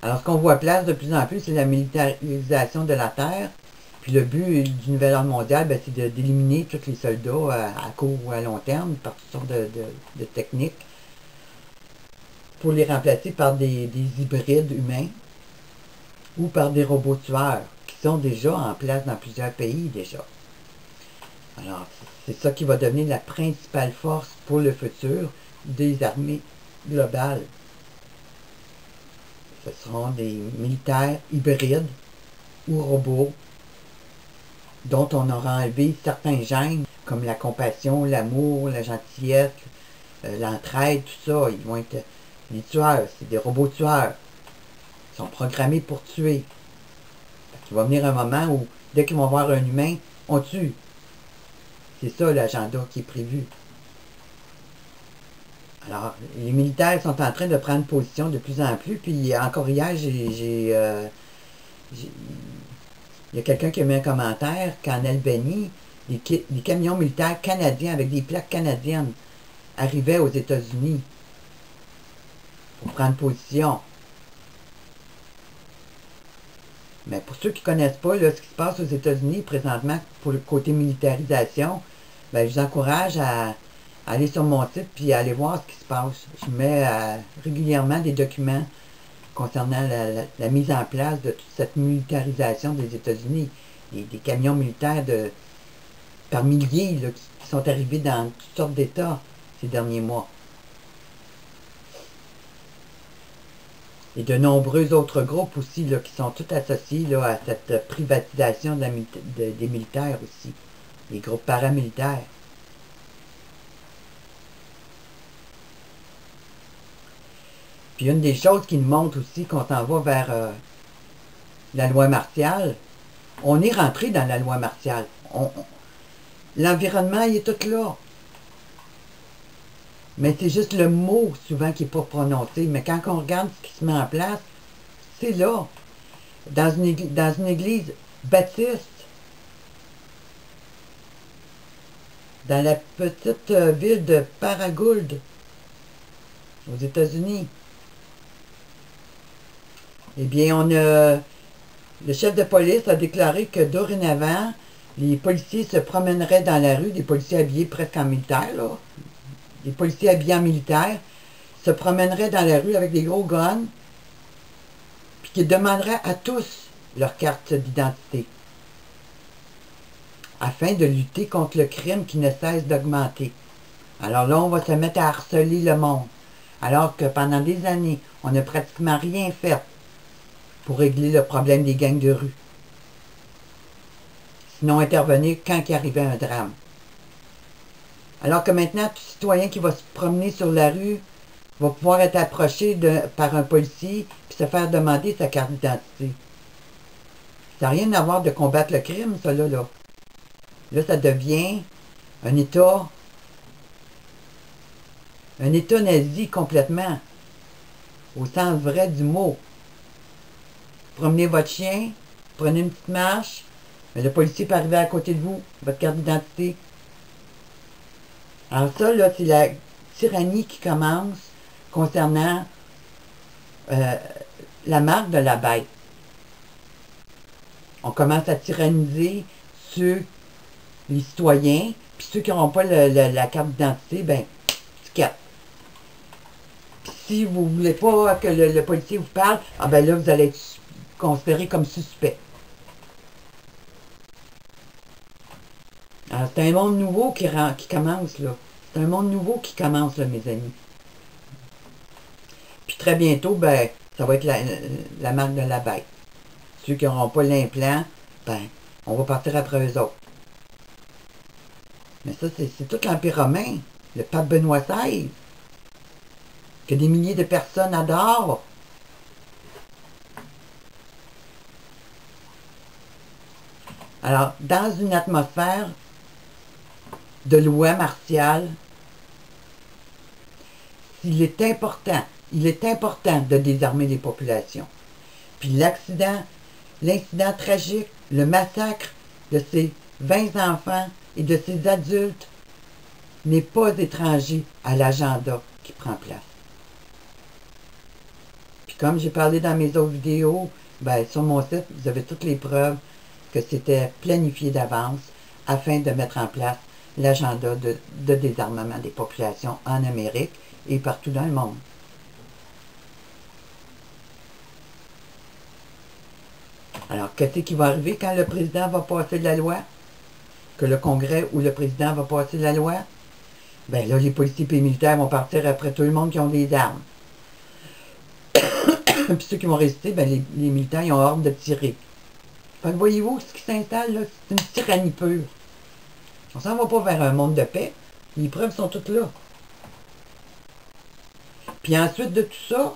Alors, ce qu'on voit place de plus en plus, c'est la militarisation de la Terre. Puis le but du nouvel ordre mondial, ben, c'est d'éliminer tous les soldats à court ou à long terme par toutes sortes de techniques pour les remplacer par des hybrides humains ou par des robots tueurs qui sont déjà en place dans plusieurs pays déjà. Alors, c'est ça qui va devenir la principale force pour le futur des armées globales. Ce seront des militaires hybrides ou robots dont on aura enlevé certains gènes comme la compassion, l'amour, la gentillesse, l'entraide, tout ça. Ils vont être des tueurs, c'est des robots tueurs. Ils sont programmés pour tuer. Il va venir un moment où, dès qu'ils vont voir un humain, on tue. C'est ça l'agenda qui est prévu. Alors, les militaires sont en train de prendre position de plus en plus. Puis encore hier, il y a quelqu'un qui a mis un commentaire qu'en Albanie, les camions militaires canadiens avec des plaques canadiennes arrivaient aux États-Unis pour prendre position. Mais pour ceux qui ne connaissent pas là, ce qui se passe aux États-Unis présentement pour le côté militarisation, ben, je vous encourage à aller sur mon site puis à aller voir ce qui se passe. Je mets régulièrement des documents concernant la mise en place de toute cette militarisation des États-Unis. Des camions militaires par milliers là, qui sont arrivés dans toutes sortes d'États ces derniers mois. Et de nombreux autres groupes aussi là, qui sont tous associés là, à cette privatisation des militaires aussi. Les groupes paramilitaires. Puis une des choses qui nous montre aussi qu'on s'en va vers la loi martiale, on est rentré dans la loi martiale. L'environnement, il est tout là. Mais c'est juste le mot, souvent, qui n'est pas prononcé. Mais quand on regarde ce qui se met en place, c'est là. Dans une église baptiste, dans la petite ville de Paragould, aux États-Unis, eh bien, le chef de police a déclaré que dorénavant, les policiers se promèneraient dans la rue, des policiers habillés presque en militaire, là. Les policiers habillés en militaire se promèneraient dans la rue avec des gros guns, puis qu'ils demanderaient à tous leur carte d'identité, afin de lutter contre le crime qui ne cesse d'augmenter. Alors là, on va se mettre à harceler le monde, alors que pendant des années, on n'a pratiquement rien fait pour régler le problème des gangs de rue. Sinon intervenir quand il arrivait un drame. Alors que maintenant, tout citoyen qui va se promener sur la rue va pouvoir être approché par un policier puis se faire demander sa carte d'identité. Ça n'a rien à voir de combattre le crime, ça là. Là, ça devient un État nazi complètement, au sens vrai du mot. Promenez votre chien, prenez une petite marche, mais le policier peut arriver à côté de vous, votre carte d'identité. Alors ça, là, c'est la tyrannie qui commence concernant la marque de la bête. On commence à tyranniser les citoyens, puis ceux qui n'auront pas la carte d'identité, ben, ticket. Puis si vous ne voulez pas que le policier vous parle, ah ben là, vous allez être considéré comme suspect. Alors, c'est un monde nouveau qui commence, là. C'est un monde nouveau qui commence, là, mes amis. Puis très bientôt, ben, ça va être la marque de la bête. Ceux qui n'auront pas l'implant, ben, on va partir après eux autres. Mais ça, c'est tout l'Empire romain, le pape Benoît XVI, que des milliers de personnes adorent. Alors, dans une atmosphère de loi martiale, il est important de désarmer les populations. Puis l'incident tragique, le massacre de ces 20 enfants et de ces adultes n'est pas étranger à l'agenda qui prend place. Puis comme j'ai parlé dans mes autres vidéos, ben, sur mon site, vous avez toutes les preuves que c'était planifié d'avance afin de mettre en place l'agenda de désarmement des populations en Amérique et partout dans le monde. Alors, qu'est-ce qui va arriver quand le président va passer la loi? Que le Congrès ou le président va passer la loi? Ben là, les policiers et les militaires vont partir après tout le monde qui ont des armes. Puis ceux qui vont résister, ben les militaires, ils ont ordre de tirer. Fait que voyez-vous, ce qui s'installe, là, c'est une tyrannie pure. On s'en va pas vers un monde de paix. Les preuves sont toutes là. Puis ensuite de tout ça,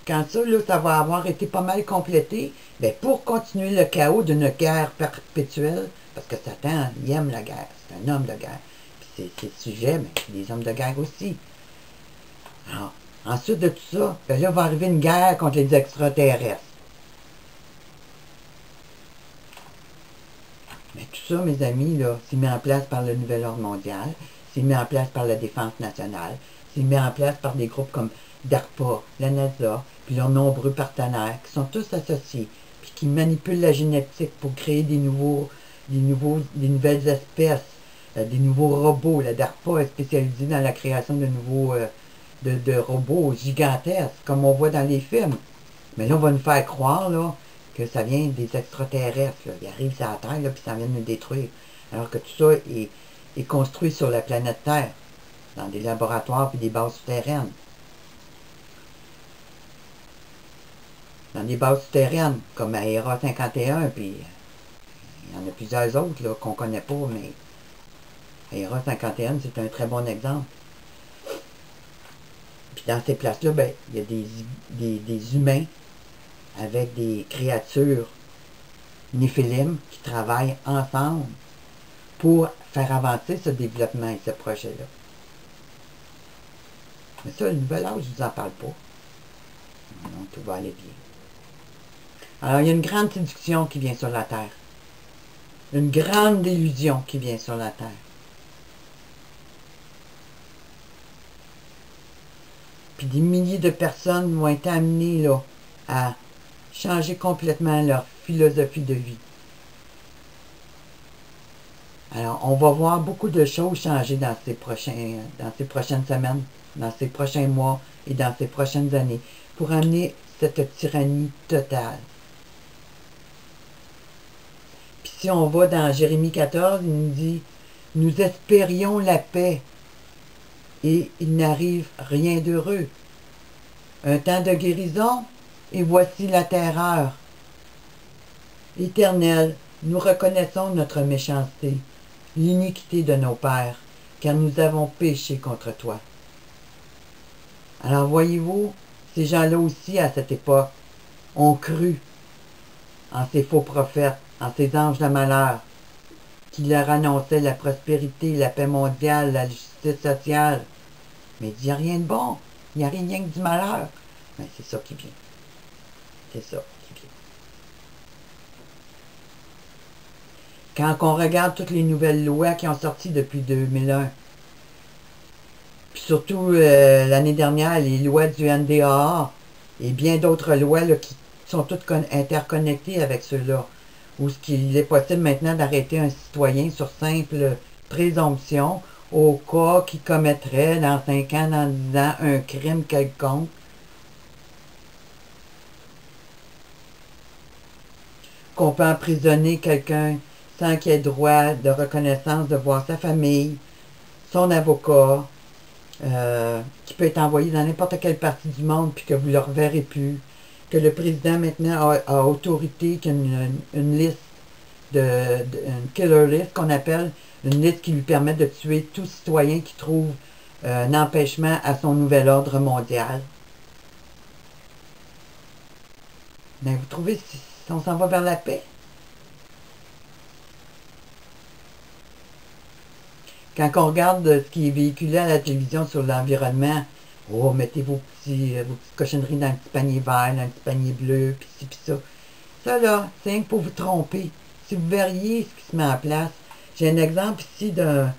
quand ça, là, ça va avoir été pas mal complété, bien, pour continuer le chaos d'une guerre perpétuelle, parce que Satan, il aime la guerre, c'est un homme de guerre. Puis c'est le sujet, mais c'est des hommes de guerre aussi. Alors, ensuite de tout ça, bien là, va arriver une guerre contre les extraterrestres. Mais tout ça, mes amis, là, c'est mis en place par le Nouvel Ordre Mondial, c'est mis en place par la Défense nationale, c'est mis en place par des groupes comme DARPA, la NASA, puis leurs nombreux partenaires, qui sont tous associés, puis qui manipulent la génétique pour créer des nouvelles espèces, des nouveaux robots. La DARPA est spécialisée dans la création de nouveaux de robots gigantesques, comme on voit dans les films. Mais là, on va nous faire croire là, que ça vient des extraterrestres. Là. Ils arrivent sur la Terre, là, puis ça vient de nous détruire. Alors que tout ça est construit sur la planète Terre, dans des laboratoires puis des bases souterraines. Dans des bases souterraines, comme à Hera 51, puis il y en a plusieurs autres là, qu'on ne connaît pas, mais Hera 51, c'est un très bon exemple. Puis dans ces places-là, ben, il y a des humains avec des créatures néphilim qui travaillent ensemble pour faire avancer ce développement et ce projet-là. Mais ça, le nouvel âge, je ne vous en parle pas. Non, tout va aller bien. Alors, il y a une grande séduction qui vient sur la Terre. Une grande délusion qui vient sur la Terre. Puis des milliers de personnes vont être amenées là, à changer complètement leur philosophie de vie. Alors, on va voir beaucoup de choses changer dans ces prochaines semaines, dans ces prochains mois et dans ces prochaines années, pour amener cette tyrannie totale. Puis si on va dans Jérémie 14, il nous dit « Nous espérions la paix, et il n'arrive rien d'heureux. Un temps de guérison, et voici la terreur. Éternel, nous reconnaissons notre méchanceté, l'iniquité de nos pères, car nous avons péché contre toi. » Alors voyez-vous, ces gens-là aussi, à cette époque, ont cru en ces faux prophètes, en ces anges de malheur, qui leur annonçaient la prospérité, la paix mondiale, la justice sociale. Mais il n'y a rien de bon, il n'y a rien que du malheur. Mais c'est ça qui vient. C'est ça qui vient. Quand on regarde toutes les nouvelles lois qui ont sorti depuis 2001, puis surtout l'année dernière, les lois du NDAA et bien d'autres lois là, qui sont toutes interconnectées avec ceux-là, où il est possible maintenant d'arrêter un citoyen sur simple présomption au cas qu'il commettrait dans 5 ans, dans 10 ans, un crime quelconque. Qu'on peut emprisonner quelqu'un sans qu'il ait droit de reconnaissance de voir sa famille, son avocat, qui peut être envoyé dans n'importe quelle partie du monde puis que vous ne le reverrez plus, que le président maintenant a autorité, qu'il y a une liste, une killer list qu'on appelle, une liste qui lui permet de tuer tout citoyen qui trouve un empêchement à son nouvel ordre mondial. Mais vous trouvez si on s'en va vers la paix? Quand on regarde ce qui est véhiculé à la télévision sur l'environnement, oh, mettez vos petites cochonneries dans un petit panier vert, dans un petit panier bleu, pis ci, pis ça. Ça, là, c'est rien que pour vous tromper. Si vous verriez ce qui se met en place. J'ai un exemple ici d'un...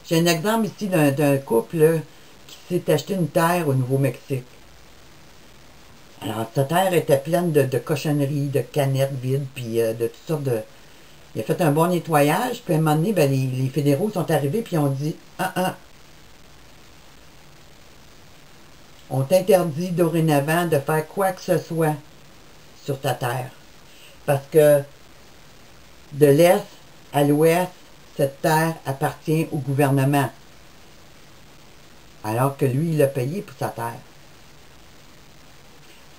J'ai un exemple ici d'un couple là, qui s'est acheté une terre au Nouveau-Mexique. Alors, cette terre était pleine de cochonneries, de canettes vides, puis de toutes sortes de... Il a fait un bon nettoyage, puis à un moment donné, ben, les fédéraux sont arrivés, puis ont dit « on t'interdit dorénavant de faire quoi que ce soit sur ta terre. » Parce que de l'est à l'ouest, cette terre appartient au gouvernement. Alors que lui, il a payé pour sa terre.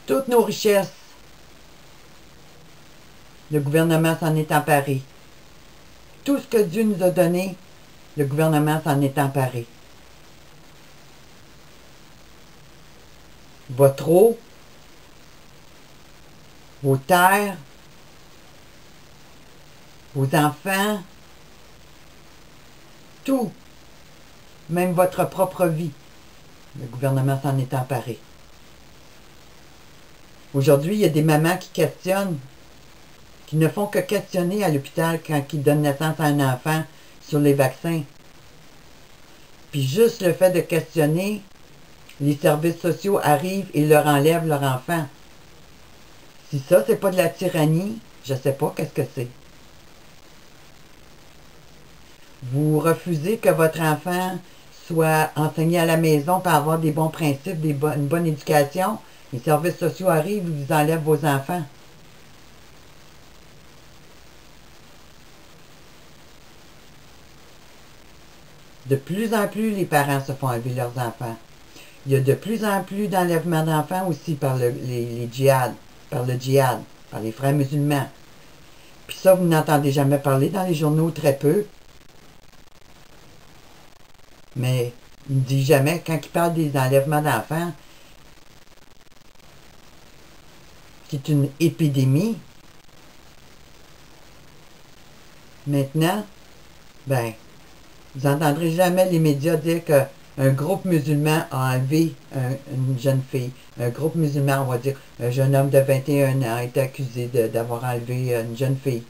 Toutes nos richesses, le gouvernement s'en est emparé. Tout ce que Dieu nous a donné, le gouvernement s'en est emparé. Votre eau, vos terres, vos enfants, tout, même votre propre vie, le gouvernement s'en est emparé. Aujourd'hui, il y a des mamans qui questionnent, qui ne font que questionner à l'hôpital quand ils donnent naissance à un enfant sur les vaccins. Puis juste le fait de questionner, les services sociaux arrivent et leur enlèvent leur enfant. Si ça, c'est pas de la tyrannie, je sais pas qu'est-ce que c'est. Vous refusez que votre enfant soit enseigné à la maison pour avoir des bons principes, une bonne éducation. Les services sociaux arrivent et vous enlèvent vos enfants. De plus en plus, les parents se font enlever leurs enfants. Il y a de plus en plus d'enlèvements d'enfants aussi par les djihad, par le djihad, par les frères musulmans. Puis ça, vous n'entendez jamais parler dans les journaux, très peu. Mais il ne dit jamais, quand il parle des enlèvements d'enfants, c'est une épidémie. Maintenant, ben, vous n'entendrez jamais les médias dire qu'un groupe musulman a enlevé une jeune fille. Un groupe musulman, on va dire, un jeune homme de 21 ans a été accusé d'avoir enlevé une jeune fille.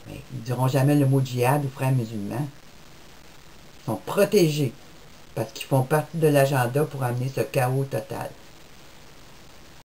Mais ils ne diront jamais le mot djihad ou frères musulmans. Ils sont protégés parce qu'ils font partie de l'agenda pour amener ce chaos total.